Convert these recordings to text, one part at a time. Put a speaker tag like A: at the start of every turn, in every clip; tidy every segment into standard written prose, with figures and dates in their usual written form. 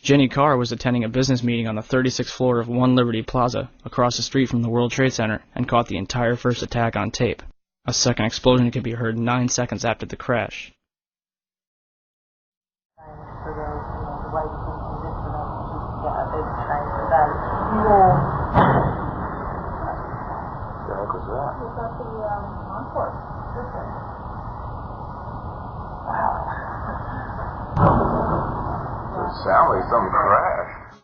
A: Jenny Carr was attending a business meeting on the 36th floor of One Liberty Plaza, across the street from the World Trade Center, and caught the entire first attack on tape. A second explosion could be heard 9 seconds after the crash.
B: Sound like some crash.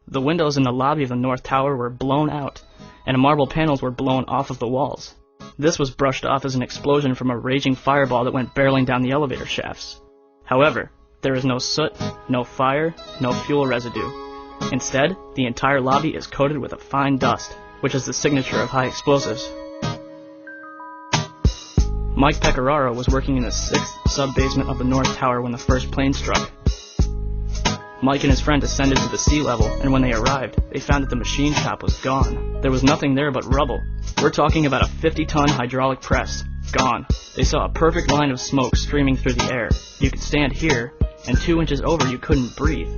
A: The windows in the lobby of the North Tower were blown out, and marble panels were blown off of the walls. This was brushed off as an explosion from a raging fireball that went barreling down the elevator shafts. However, there is no soot, no fire, no fuel residue. Instead, the entire lobby is coated with a fine dust, which is the signature of high explosives. Mike Pecoraro was working in the 6th sub-basement of the North Tower when the first plane struck. Mike and his friend ascended to the sea level, and when they arrived, they found that the machine shop was gone. There was nothing there but rubble. We're talking about a 50-ton hydraulic press. Gone. They saw a perfect line of smoke streaming through the air. You could stand here, and 2 inches over you couldn't breathe.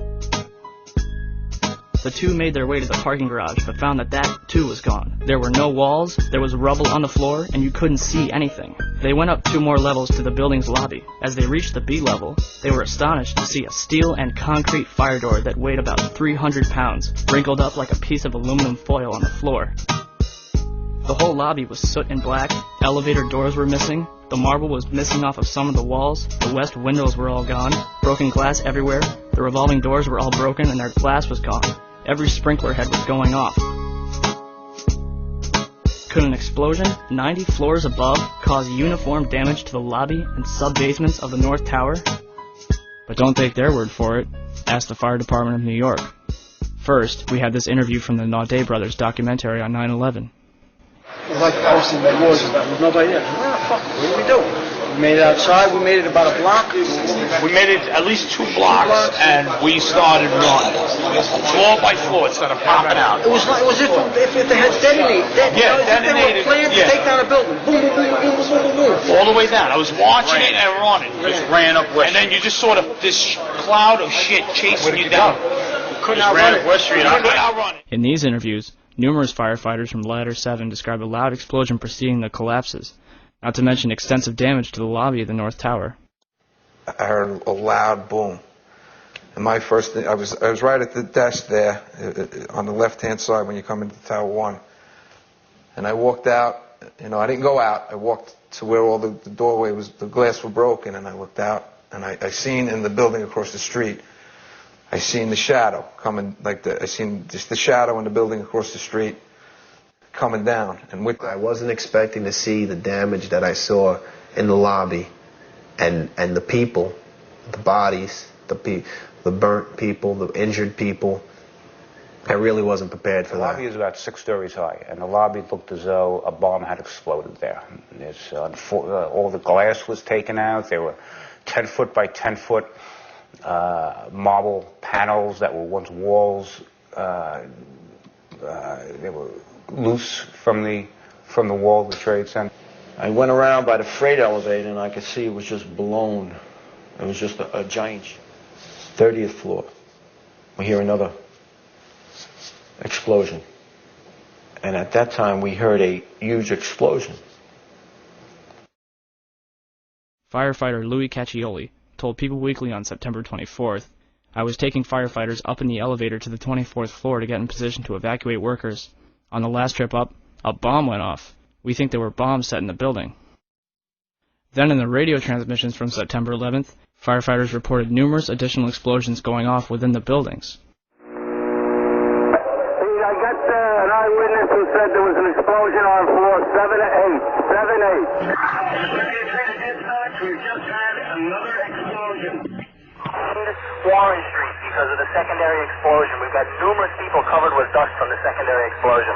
A: The two made their way to the parking garage, but found that that too was gone. There were no walls, there was rubble on the floor, and you couldn't see anything. They went up 2 more levels to the building's lobby. As they reached the B level, they were astonished to see a steel and concrete fire door that weighed about 300 pounds, wrinkled up like a piece of aluminum foil on the floor. The whole lobby was soot and black, elevator doors were missing, the marble was missing off of some of the walls, the west windows were all gone, broken glass everywhere, the revolving doors were all broken and their glass was gone. Every sprinkler head was going off. Could an explosion 90 floors above cause uniform damage to the lobby and sub-basements of the North Tower? But don't take their word for it. Ask the Fire Department of New York. First, we have this interview from the Naudet brothers documentary on 9/11.
C: It was like posting the wars and there was nobody there. What the fuck? What did we do? We made it outside, we made it about a block.
D: We made it at least 2 blocks, and we started running. Floor by floor, it started popping out.
C: It was like, it was if they had detonated.
D: Detonated,
C: they were planned to take down a building. Boom, boom, boom, boom, boom, boom, boom.
D: All the way down. I was watching it and running. Just ran up West Street. And then you just saw this cloud of shit chasing you down.
C: Couldn't outrun it.
D: West Street. I couldn't outrun it.
A: In these interviews, numerous firefighters from Ladder 7 describe a loud explosion preceding the collapses, not to mention extensive damage to the lobby of the North Tower.
B: I heard a loud boom. And my first thing, I was right at the desk there, on the left-hand side when you come into Tower 1. And I walked out, I didn't go out. I walked to where all the doorway was, the glass were broken, and I looked out, and I seen in the building across the street, I seen the shadow coming, I seen just the shadow in the building across the street coming down. And
E: I wasn't expecting to see the damage that I saw in the lobby, and the people, the bodies, the burnt people, the injured people. I really wasn't prepared for that.
F: The lobby is about 6 stories high, and the lobby looked as though a bomb had exploded there. All the glass was taken out. There were 10-foot by 10-foot marble panels that were once walls. They were loose from the wall of the Trade Center.
C: I went around by the freight elevator and I could see it was just blown. It was just a giant 30th floor. We hear another explosion. And at that time we heard a huge explosion.
A: Firefighter Louis Caccioli told People Weekly on September 24th, "I was taking firefighters up in the elevator to the 24th floor to get in position to evacuate workers. On the last trip up, a bomb went off. We think there were bombs set in the building." Then in the radio transmissions from September 11th, firefighters reported numerous additional explosions going off within the buildings.
G: I got an eyewitness who said there was an explosion on floor 7-8. 7-8. We just had another explosion. Warren Street because of the secondary explosion. We've got numerous people covered with dust from the secondary explosion.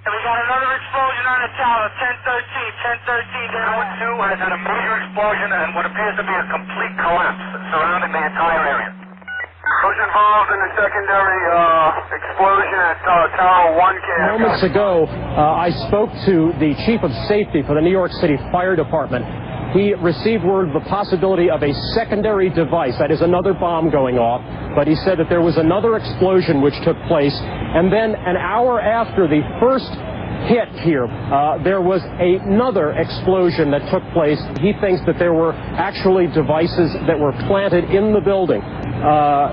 G: And we got another explosion on the tower, 1013. 1013 down 2 has had a major explosion and what appears to be a complete collapse surrounding the entire area. Who's involved in the secondary explosion at Tower 1?
H: Moments ago, I spoke to the Chief of Safety for the New York City Fire Department. He received word of the possibility of a secondary device, that is another bomb going off, but he said that there was another explosion which took place, and then an hour after the first hit here, there was another explosion that took place. He thinks that there were actually devices that were planted in the building.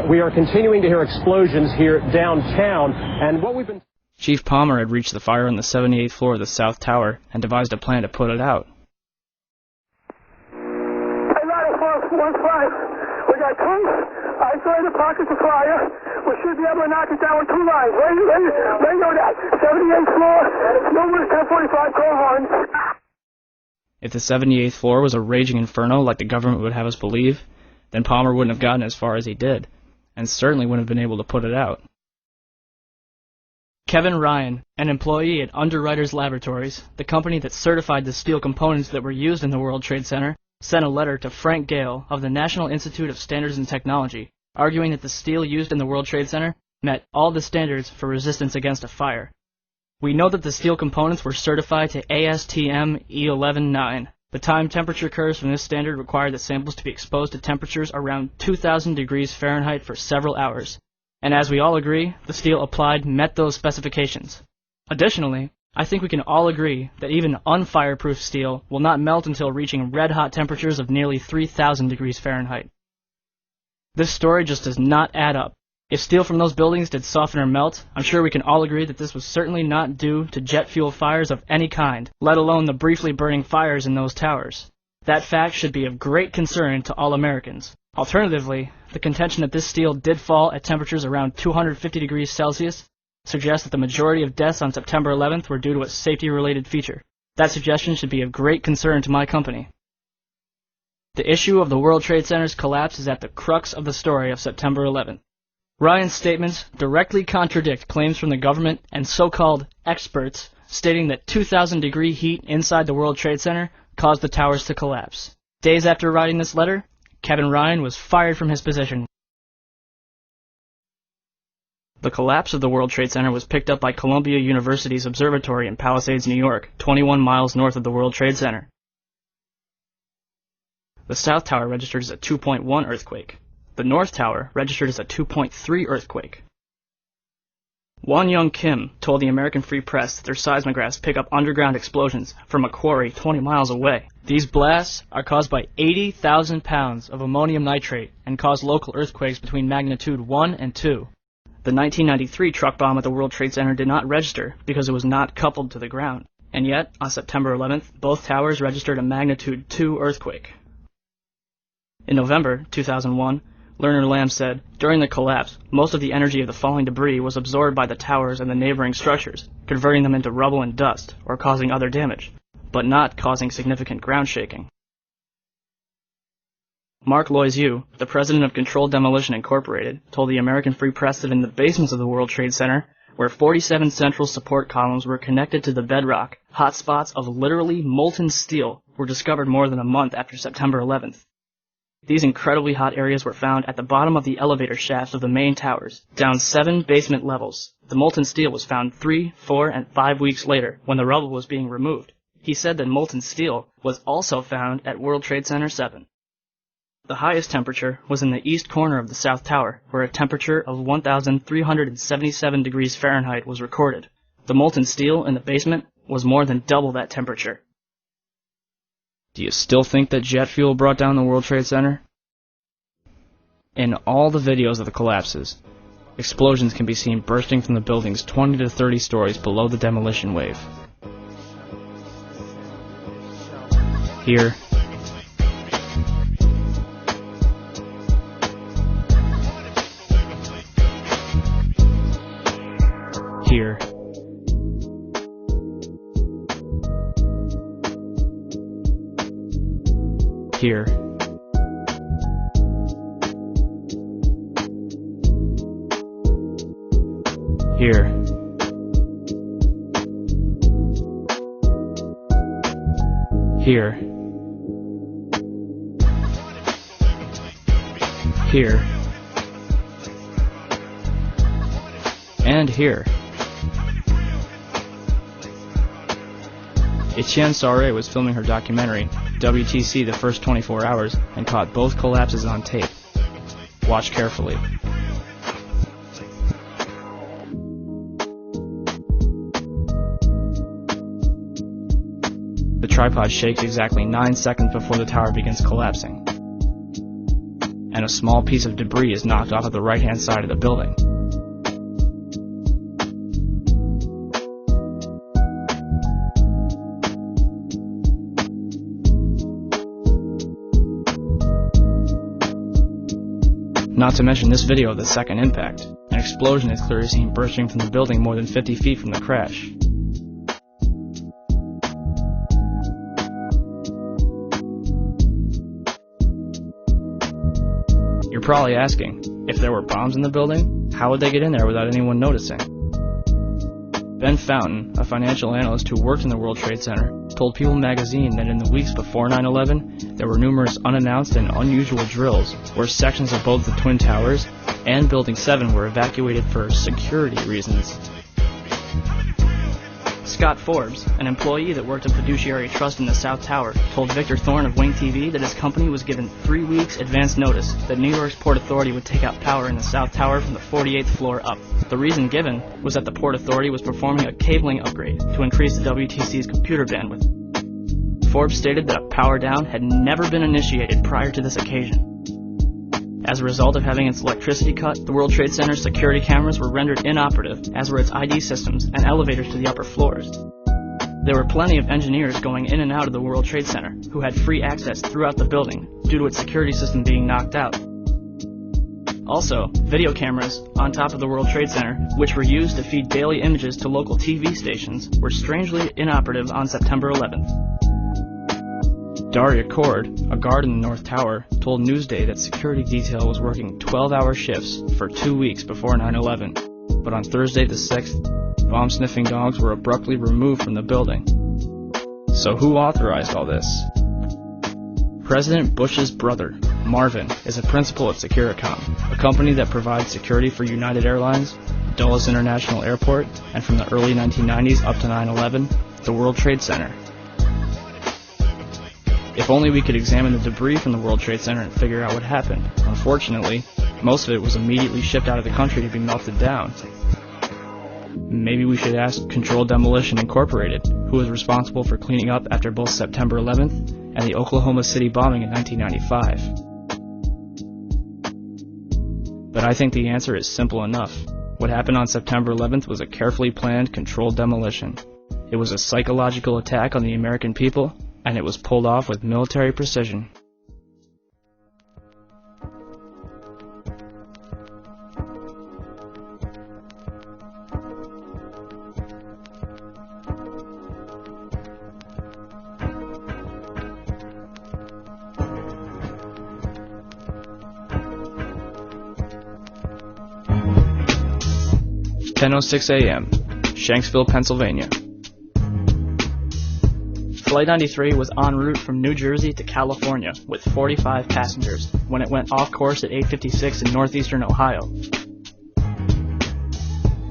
H: We are continuing to hear explosions here downtown, and what we've been...
A: Chief Palmer had reached the fire on the 78th floor of the South Tower and devised a plan to put it out.
G: Hey, 90415. We got two isolated pockets of fire. We should be able to knock it down with two lines. Where you know that? 78th floor, numerous 1045 call horns.
A: If the 78th floor was a raging inferno like the government would have us believe, then Palmer wouldn't have gotten as far as he did, and certainly wouldn't have been able to put it out. Kevin Ryan, an employee at Underwriters Laboratories, the company that certified the steel components that were used in the World Trade Center, sent a letter to Frank Gale of the National Institute of Standards and Technology, arguing that the steel used in the World Trade Center met all the standards for resistance against a fire. We know that the steel components were certified to ASTM E119. The time temperature curves from this standard require the samples to be exposed to temperatures around 2,000 degrees Fahrenheit for several hours. And as we all agree, the steel applied met those specifications. Additionally, I think we can all agree that even unfireproof steel will not melt until reaching red-hot temperatures of nearly 3,000 degrees Fahrenheit. This story just does not add up. If steel from those buildings did soften or melt, I'm sure we can all agree that this was certainly not due to jet fuel fires of any kind, let alone the briefly burning fires in those towers. That fact should be of great concern to all Americans. Alternatively, the contention that this steel did fall at temperatures around 250 degrees Celsius suggests that the majority of deaths on September 11th were due to a safety-related feature. That suggestion should be of great concern to my company. The issue of the World Trade Center's collapse is at the crux of the story of September 11th. Ryan's statements directly contradict claims from the government and so-called experts stating that 2,000-degree heat inside the World Trade Center caused the towers to collapse. Days after writing this letter, Kevin Ryan was fired from his position. The collapse of the World Trade Center was picked up by Columbia University's observatory in Palisades, New York, 21 miles north of the World Trade Center. The South Tower registered as a 2.1 earthquake. The North Tower registered as a 2.3 earthquake. Won Young Kim told the American Free Press that their seismographs pick up underground explosions from a quarry 20 miles away. These blasts are caused by 80,000 pounds of ammonium nitrate and cause local earthquakes between magnitude 1 and 2. The 1993 truck bomb at the World Trade Center did not register because it was not coupled to the ground. And yet, on September 11th, both towers registered a magnitude 2 earthquake. In November 2001, Lerner Lamb said, during the collapse, most of the energy of the falling debris was absorbed by the towers and the neighboring structures, converting them into rubble and dust, or causing other damage, but not causing significant ground shaking. Mark Loiseau, the president of Controlled Demolition Incorporated, told the American Free Press that in the basements of the World Trade Center, where 47 central support columns were connected to the bedrock, hot spots of literally molten steel were discovered more than a month after September 11th. These incredibly hot areas were found at the bottom of the elevator shafts of the main towers, down 7 basement levels. The molten steel was found 3, 4, and 5 weeks later, when the rubble was being removed. He said that molten steel was also found at World Trade Center 7. The highest temperature was in the east corner of the South Tower, where a temperature of 1,377 degrees Fahrenheit was recorded. The molten steel in the basement was more than double that temperature. Do you still think that jet fuel brought down the World Trade Center? In all the videos of the collapses, explosions can be seen bursting from the buildings 20 to 30 stories below the demolition wave. Here, here, here, here, here, here, and here. Etienne Sauret was filming her documentary, WTC The First 24 Hours, and caught both collapses on tape. Watch carefully. tripod shakes exactly 9 seconds before the tower begins collapsing, and a small piece of debris is knocked off of the right-hand side of the building. Not to mention this video of the second impact. An explosion is clearly seen bursting from the building more than 50 feet from the crash. You're probably asking, if there were bombs in the building, how would they get in there without anyone noticing? Ben Fountain, a financial analyst who worked in the World Trade Center, told People magazine that in the weeks before 9/11, there were numerous unannounced and unusual drills where sections of both the Twin Towers and Building 7 were evacuated for security reasons. Scott Forbes, an employee that worked at Fiduciary Trust in the South Tower, told Victor Thorne of Wing TV that his company was given 3 weeks advance notice that New York's Port Authority would take out power in the South Tower from the 48th floor up. The reason given was that the Port Authority was performing a cabling upgrade to increase the WTC's computer bandwidth. Forbes stated that a power down had never been initiated prior to this occasion. As a result of having its electricity cut, the World Trade Center's security cameras were rendered inoperative, as were its ID systems and elevators to the upper floors. There were plenty of engineers going in and out of the World Trade Center who had free access throughout the building due to its security system being knocked out. Also, video cameras on top of the World Trade Center, which were used to feed daily images to local TV stations, were strangely inoperative on September 11th. Daria Cord, a guard in the North Tower, told Newsday that security detail was working 12-hour shifts for 2 weeks before 9/11, but on Thursday the 6th, bomb-sniffing dogs were abruptly removed from the building. So who authorized all this? President Bush's brother, Marvin, is a principal at Securicom, a company that provides security for United Airlines, Dulles International Airport, and from the early 1990s up to 9/11, the World Trade Center. If only we could examine the debris from the World Trade Center and figure out what happened. Unfortunately, most of it was immediately shipped out of the country to be melted down. Maybe we should ask Controlled Demolition Incorporated, who was responsible for cleaning up after both September 11th and the Oklahoma City bombing in 1995. But I think the answer is simple enough. What happened on September 11th was a carefully planned, controlled demolition. It was a psychological attack on the American people, and it was pulled off with military precision. "10:06 a.m., Shanksville, Pennsylvania. Flight 93 was en route from New Jersey to California with 45 passengers when it went off course at 8:56 in northeastern Ohio.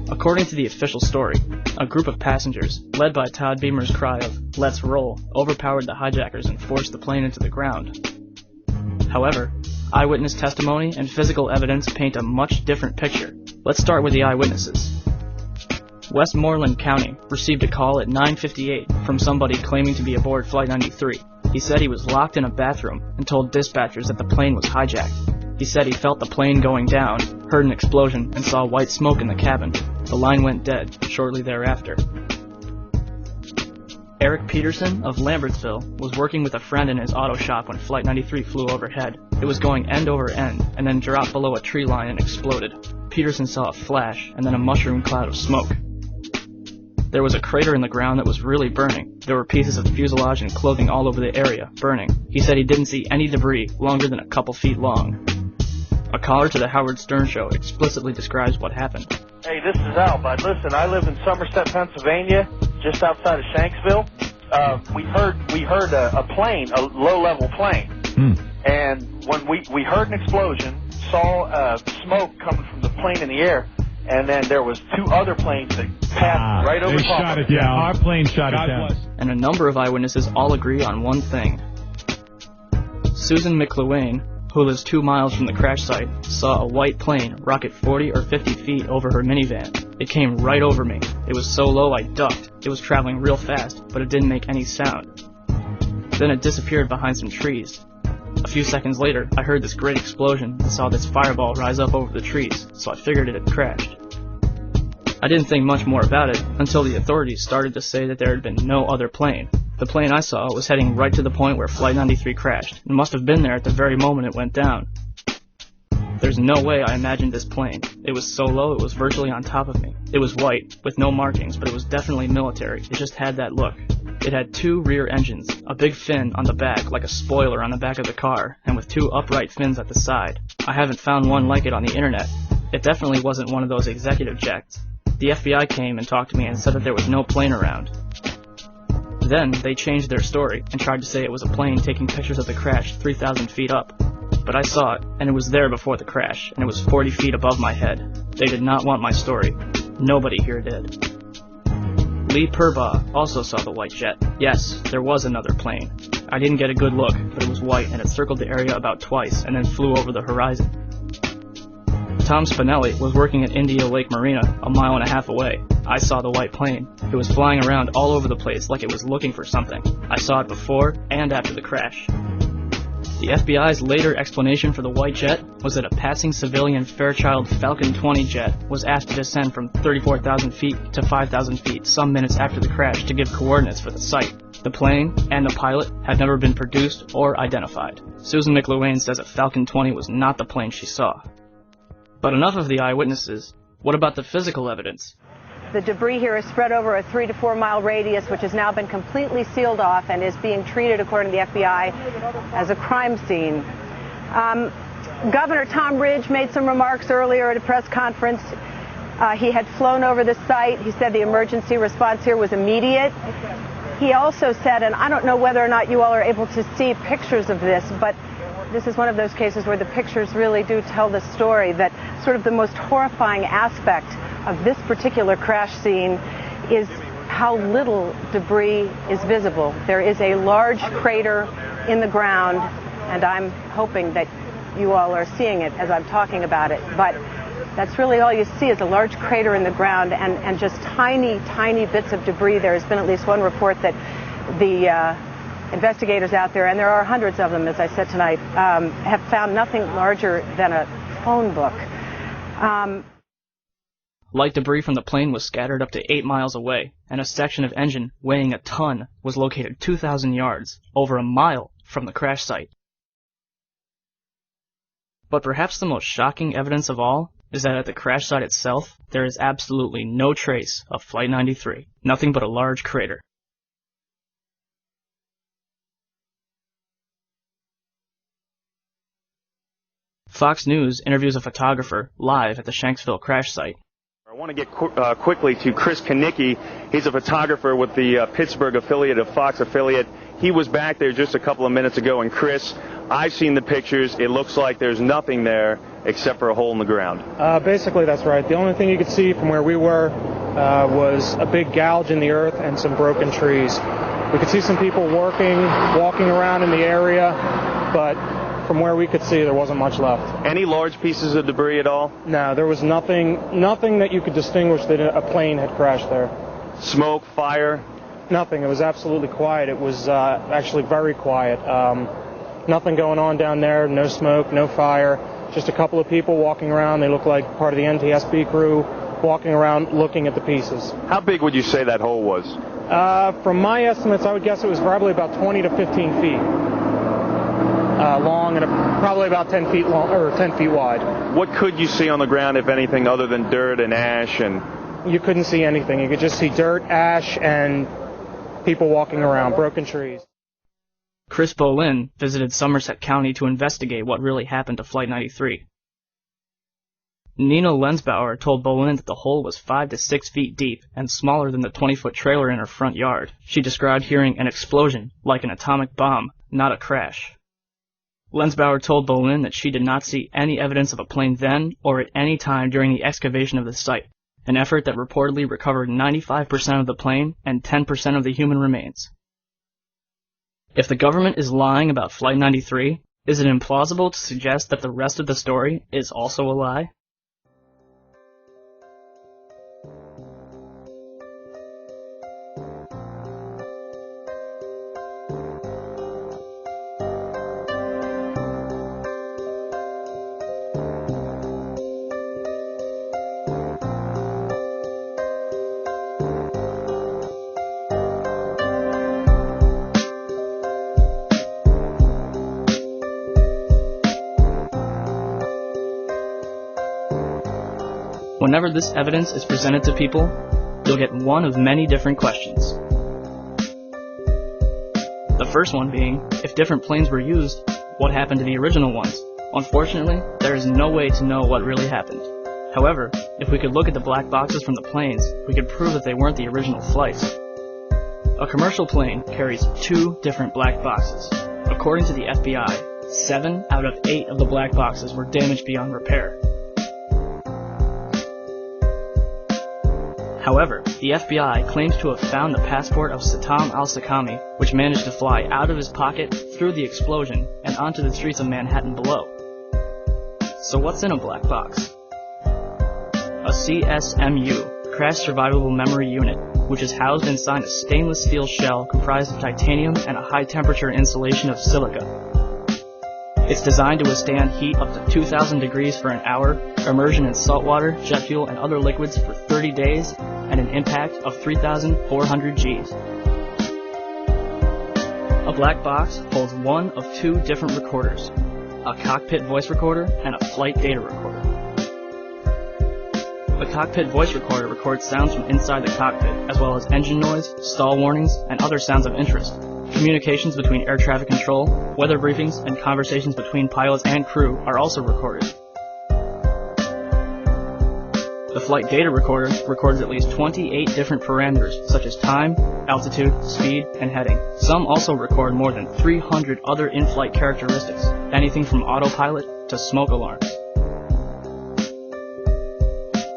A: According to the official story, a group of passengers, led by Todd Beamer's cry of, "Let's roll," overpowered the hijackers and forced the plane into the ground. However, eyewitness testimony and physical evidence paint a much different picture. Let's start with the eyewitnesses. Westmoreland County received a call at 9:58 from somebody claiming to be aboard Flight 93. He said he was locked in a bathroom and told dispatchers that the plane was hijacked. He said he felt the plane going down, heard an explosion, and saw white smoke in the cabin. The line went dead shortly thereafter. Eric Peterson of Lambertsville was working with a friend in his auto shop when Flight 93 flew overhead. It was going end over end and then dropped below a tree line and exploded. Peterson saw a flash and then a mushroom cloud of smoke. There was a crater in the ground that was really burning. There were pieces of fuselage and clothing all over the area, burning. He said he didn't see any debris longer than a couple feet long. A caller to the Howard Stern Show explicitly describes what happened.
I: Hey, this is Al, bud. Listen, I live in Somerset, Pennsylvania, just outside of Shanksville. We heard a plane, a low-level plane. And when we heard an explosion, saw smoke coming from the plane in the air, and then there was 2 other planes that passed right over top of it.
J: Yeah, our plane shot it down.
A: And a number of eyewitnesses all agree on one thing. Susan McLuane, who lives 2 miles from the crash site, saw a white plane rocket 40 or 50 feet over her minivan. It came right over me. It was so low I ducked. It was traveling real fast, but it didn't make any sound. Then it disappeared behind some trees. A few seconds later, I heard this great explosion and saw this fireball rise up over the trees, so I figured it had crashed. I didn't think much more about it until the authorities started to say that there had been no other plane. The plane I saw was heading right to the point where Flight 93 crashed, and must have been there at the very moment it went down. There's no way I imagined this plane. It was so low it was virtually on top of me. It was white, with no markings, but it was definitely military. It just had that look. It had 2 rear engines, a big fin on the back like a spoiler on the back of the car, and with 2 upright fins at the side. I haven't found one like it on the internet. It definitely wasn't one of those executive jets. The FBI came and talked to me and said that there was no plane around. Then they changed their story and tried to say it was a plane taking pictures of the crash 3,000 feet up. But I saw it, and it was there before the crash, and it was 40 feet above my head. They did not want my story. Nobody here did. Lee Purbaugh also saw the white jet. Yes, there was another plane. I didn't get a good look, but it was white and it circled the area about twice and then flew over the horizon. Tom Spinelli was working at India Lake Marina, a mile and a half away. I saw the white plane. It was flying around all over the place like it was looking for something. I saw it before and after the crash. The FBI's later explanation for the white jet was that a passing civilian Fairchild Falcon 20 jet was asked to descend from 34,000 feet to 5,000 feet some minutes after the crash to give coordinates for the site. The plane and the pilot had never been produced or identified. Susan McLuhan says that Falcon 20 was not the plane she saw. But enough of the eyewitnesses. What about the physical evidence?
J: The debris here is spread over a 3 to 4 mile radius, which has now been completely sealed off and is being treated, according to the FBI, as a crime scene. Governor Tom Ridge made some remarks earlier at a press conference. He had flown over the site. He said the emergency response here was immediate. He also said, and I don't know whether or not you all are able to see pictures of this, but this is one of those cases where the pictures really do tell the story, that sort of the most horrifying aspect of this particular crash scene is how little debris is visible. There is a large crater in the ground, and I'm hoping that you all are seeing it as I'm talking about it, but that's really all you see is a large crater in the ground and just tiny, tiny bits of debris. There has been at least one report that the investigators out there, and there are hundreds of them, as I said tonight, have found nothing larger than a phone book.
A: Light debris from the plane was scattered up to 8 miles away, and a section of engine weighing a ton was located 2,000 yards, over a mile from the crash site. But perhaps the most shocking evidence of all is that at the crash site itself, there is absolutely no trace of Flight 93, nothing but a large crater. Fox News interviews a photographer live at the Shanksville crash site.
K: I want to get quickly to Chris Kanicki. He's a photographer with the Pittsburgh affiliate of Fox affiliate. He was back there just a couple of minutes ago, and Chris, I've seen the pictures. It looks like there's nothing there except for a hole in the ground.
H: Basically, that's right. The only thing you could see from where we were was a big gouge in the earth and some broken trees. We could see some people walking around in the area, but from where we could see, there wasn't much left.
K: Any large pieces of debris at all?
H: No, there was nothing that you could distinguish that a plane had crashed there.
K: Smoke, fire?
H: Nothing. It was absolutely quiet. It was actually very quiet. Nothing going on down there, no smoke, no fire. Just a couple of people walking around. They look like part of the NTSB crew walking around looking at the pieces.
K: How big would you say that hole was?
H: From my estimates, I would guess it was probably about 20 to 15 feet. Long and probably about 10 feet long or 10 feet wide.
K: What could you see on the ground, if anything, other than dirt and ash? And
H: you couldn't see anything. You could just see dirt, ash, and people walking around, broken trees.
A: Chris Bolin visited Somerset County to investigate what really happened to Flight 93. Nina Lensbauer told Bolin that the hole was 5 to 6 feet deep and smaller than the 20-foot trailer in her front yard. She described hearing an explosion, like an atomic bomb, not a crash. Lensbauer told Bolin that she did not see any evidence of a plane then or at any time during the excavation of the site, an effort that reportedly recovered 95% of the plane and 10% of the human remains. If the government is lying about Flight 93, is it implausible to suggest that the rest of the story is also a lie? Whenever this evidence is presented to people, you'll get one of many different questions. The first one being, if different planes were used, what happened to the original ones? Unfortunately, there is no way to know what really happened. However, if we could look at the black boxes from the planes, we could prove that they weren't the original flights. A commercial plane carries 2 different black boxes. According to the FBI, 7 out of 8 of the black boxes were damaged beyond repair. However, the FBI claims to have found the passport of Satam al-Sakami, which managed to fly out of his pocket, through the explosion, and onto the streets of Manhattan below. So what's in a black box? A CSMU, Crash Survivable Memory Unit, which is housed inside a stainless steel shell comprised of titanium and a high-temperature insulation of silica. It's designed to withstand heat up to 2,000 degrees for an hour, immersion in salt water, jet fuel, and other liquids for 30 days, and an impact of 3,400 Gs. A black box holds one of 2 different recorders, a cockpit voice recorder and a flight data recorder. The cockpit voice recorder records sounds from inside the cockpit, as well as engine noise, stall warnings, and other sounds of interest. Communications between air traffic control, weather briefings, and conversations between pilots and crew are also recorded. The flight data recorder records at least 28 different parameters, such as time, altitude, speed, and heading. Some also record more than 300 other in-flight characteristics, anything from autopilot to smoke alarms.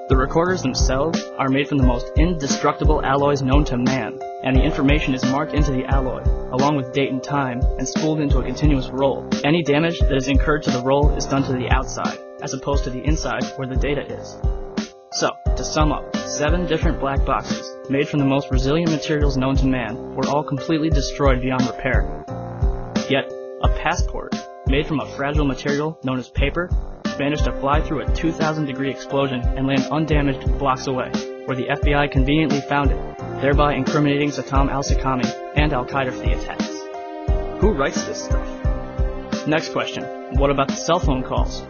A: The recorders themselves are made from the most indestructible alloys known to man, and the information is marked into the alloy, along with date and time, and spooled into a continuous roll. Any damage that is incurred to the roll is done to the outside, as opposed to the inside where the data is. So, to sum up, 7 different black boxes, made from the most resilient materials known to man, were all completely destroyed beyond repair. Yet, a passport, made from a fragile material known as paper, managed to fly through a 2,000-degree explosion and land undamaged blocks away, where the FBI conveniently found it, thereby incriminating Satam al-Sakami and Al-Qaeda for the attacks. Who writes this stuff? Next question, what about the cell phone calls?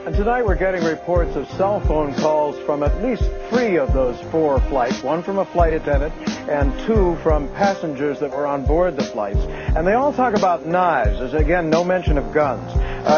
L: And tonight we're getting reports of cell phone calls from at least 3 of those 4 flights, 1 from a flight attendant and 2 from passengers that were on board the flights. And they all talk about knives. There's, again, no mention of guns.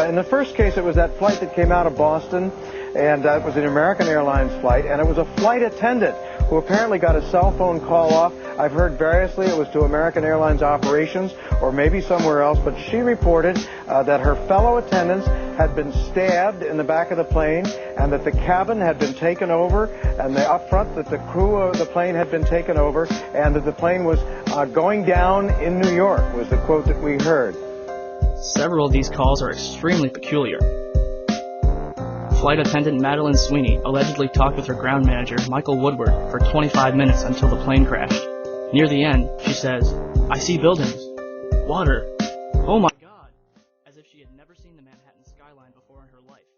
L: In the first case, it was that flight that came out of Boston, and it was an American Airlines flight, and it was a flight attendant who apparently got a cell phone call off. I've heard variously it was to American Airlines operations or maybe somewhere else, but she reported that her fellow attendants had been stabbed in the back of the plane and that the cabin had been taken over and up front that the crew of the plane had been taken over and that the plane was going down in New York was the quote that we heard.
A: Several of these calls are extremely peculiar. Flight attendant Madeline Sweeney allegedly talked with her ground manager, Michael Woodward, for 25 minutes until the plane crashed. Near the end, she says, "I see buildings. Water. Oh my God," as if she had never seen the Manhattan skyline before in her life.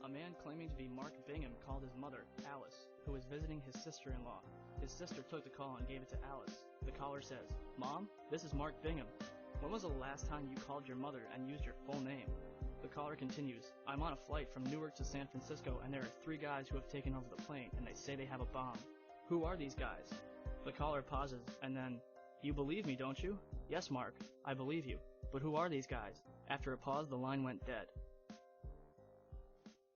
A: A man claiming to be Mark Bingham called his mother, Alice, who was visiting his sister-in-law. His sister took the call and gave it to Alice. The caller says, "Mom, this is Mark Bingham. When was the last time you called your mother and used your full name?" The caller continues, "I'm on a flight from Newark to San Francisco and there are 3 guys who have taken over the plane and they say they have a bomb. Who are these guys?" The caller pauses and then, "You believe me, don't you?" "Yes, Mark, I believe you. But who are these guys?" After a pause, the line went dead.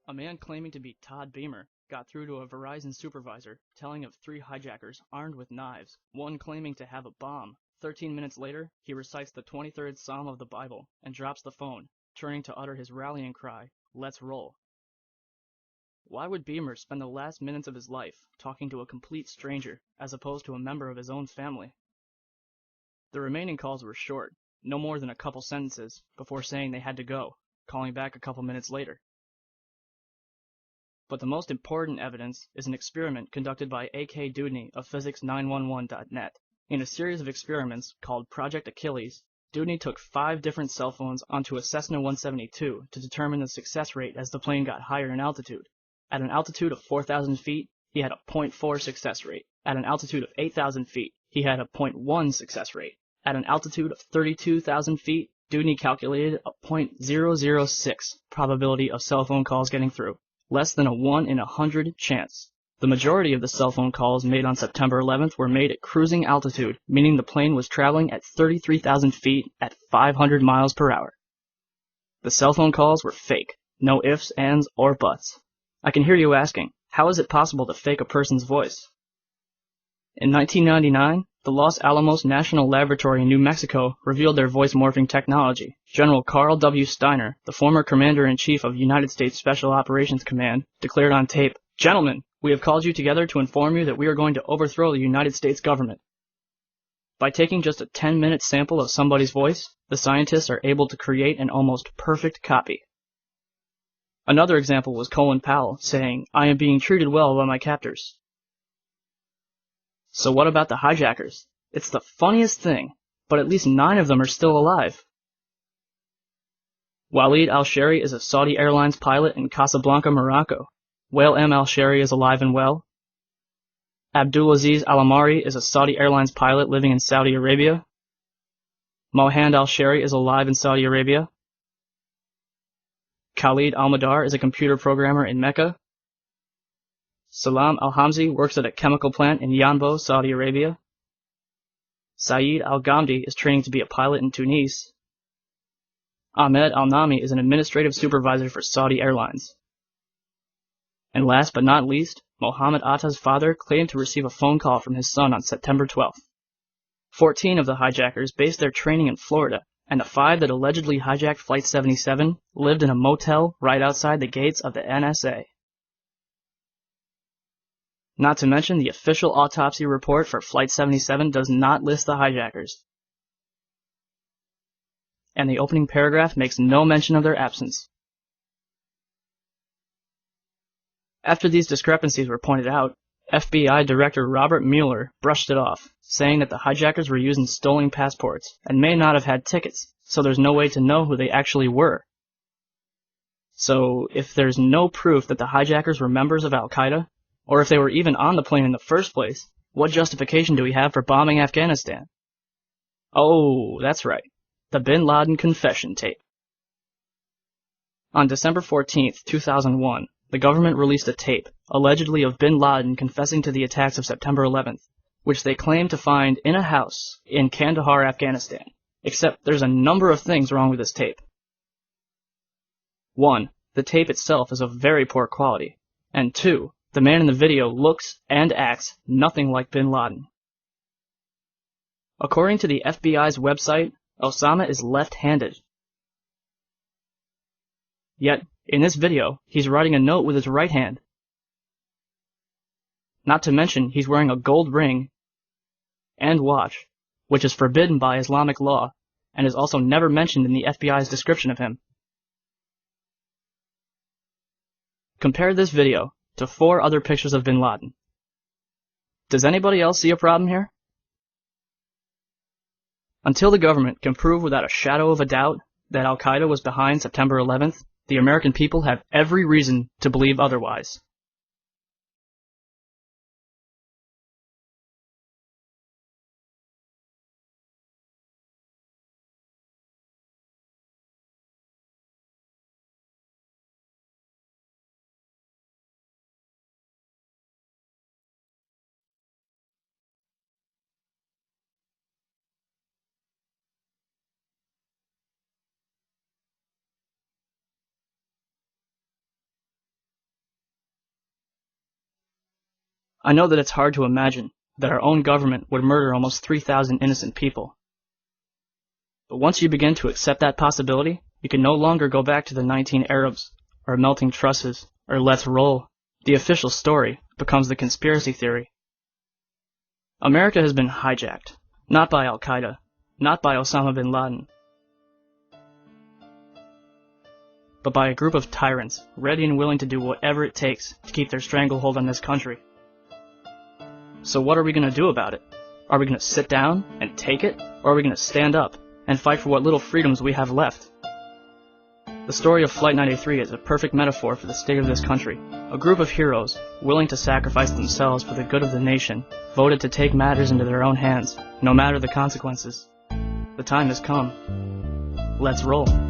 A: A man claiming to be Todd Beamer got through to a Verizon supervisor, telling of 3 hijackers armed with knives, one claiming to have a bomb. 13 minutes later, he recites the 23rd Psalm of the Bible and drops the phone, turning to utter his rallying cry, "Let's roll." Why would Beamer spend the last minutes of his life talking to a complete stranger, as opposed to a member of his own family? The remaining calls were short, no more than a couple sentences, before saying they had to go, calling back a couple minutes later. But the most important evidence is an experiment conducted by A.K. Dewdney of Physics911.net. In a series of experiments called Project Achilles, Dewdney took 5 different cell phones onto a Cessna 172 to determine the success rate as the plane got higher in altitude. At an altitude of 4,000 feet, he had a 0.4 success rate. At an altitude of 8,000 feet, he had a 0.1 success rate. At an altitude of 32,000 feet, Dewdney calculated a .006 probability of cell phone calls getting through, less than a 1 in 100 chance. The majority of the cell phone calls made on September 11th were made at cruising altitude, meaning the plane was traveling at 33,000 feet at 500 miles per hour. The cell phone calls were fake. No ifs, ands, or buts. I can hear you asking, how is it possible to fake a person's voice? In 1999, the Los Alamos National Laboratory in New Mexico revealed their voice morphing technology. General Carl W. Steiner, the former Commander-in-Chief of United States Special Operations Command, declared on tape, "Gentlemen, we have called you together to inform you that we are going to overthrow the United States government." By taking just a 10-minute sample of somebody's voice, the scientists are able to create an almost perfect copy. Another example was Colin Powell saying, "I am being treated well by my captors." So what about the hijackers? It's the funniest thing, but at least 9 of them are still alive. Walid al-Shari is a Saudi Airlines pilot in Casablanca, Morocco. Wael M. al-Shari is alive and well. Abdulaziz al-Amari is a Saudi Airlines pilot living in Saudi Arabia. Mohand al-Shari is alive in Saudi Arabia. Khalid al-Madar is a computer programmer in Mecca. Salam al-Hamzi works at a chemical plant in Yanbo, Saudi Arabia. Saeed al-Ghamdi is training to be a pilot in Tunis. Ahmed al-Nami is an administrative supervisor for Saudi Airlines. And last but not least, Mohammed Atta's father claimed to receive a phone call from his son on September 12th. 14 of the hijackers based their training in Florida, and the 5 that allegedly hijacked Flight 77 lived in a motel right outside the gates of the NSA. Not to mention, the official autopsy report for Flight 77 does not list the hijackers. And the opening paragraph makes no mention of their absence. After these discrepancies were pointed out, FBI Director Robert Mueller brushed it off, saying that the hijackers were using stolen passports and may not have had tickets, so there's no way to know who they actually were. So, if there's no proof that the hijackers were members of Al-Qaeda, or if they were even on the plane in the first place, what justification do we have for bombing Afghanistan? Oh, that's right. The Bin Laden confession tape. On December 14th, 2001, the government released a tape, allegedly of Bin Laden confessing to the attacks of September 11th, which they claim to find in a house in Kandahar, Afghanistan. Except there's a number of things wrong with this tape. 1. The tape itself is of very poor quality. And 2. The man in the video looks and acts nothing like Bin Laden. According to the FBI's website, Osama is left-handed. Yet, in this video, he's writing a note with his right hand. Not to mention, he's wearing a gold ring and watch, which is forbidden by Islamic law, and is also never mentioned in the FBI's description of him. Compare this video to 4 other pictures of Bin Laden. Does anybody else see a problem here? Until the government can prove without a shadow of a doubt that Al-Qaeda was behind September 11th, the American people have every reason to believe otherwise. I know that it's hard to imagine that our own government would murder almost 3,000 innocent people. But once you begin to accept that possibility, you can no longer go back to the 19 Arabs, or melting trusses, or let's roll. The official story becomes the conspiracy theory. America has been hijacked, not by Al-Qaeda, not by Osama bin Laden, but by a group of tyrants ready and willing to do whatever it takes to keep their stranglehold on this country. So what are we going to do about it? Are we going to sit down and take it, or are we going to stand up and fight for what little freedoms we have left? The story of Flight 93 is a perfect metaphor for the state of this country. A group of heroes, willing to sacrifice themselves for the good of the nation, voted to take matters into their own hands, no matter the consequences. The time has come. Let's roll.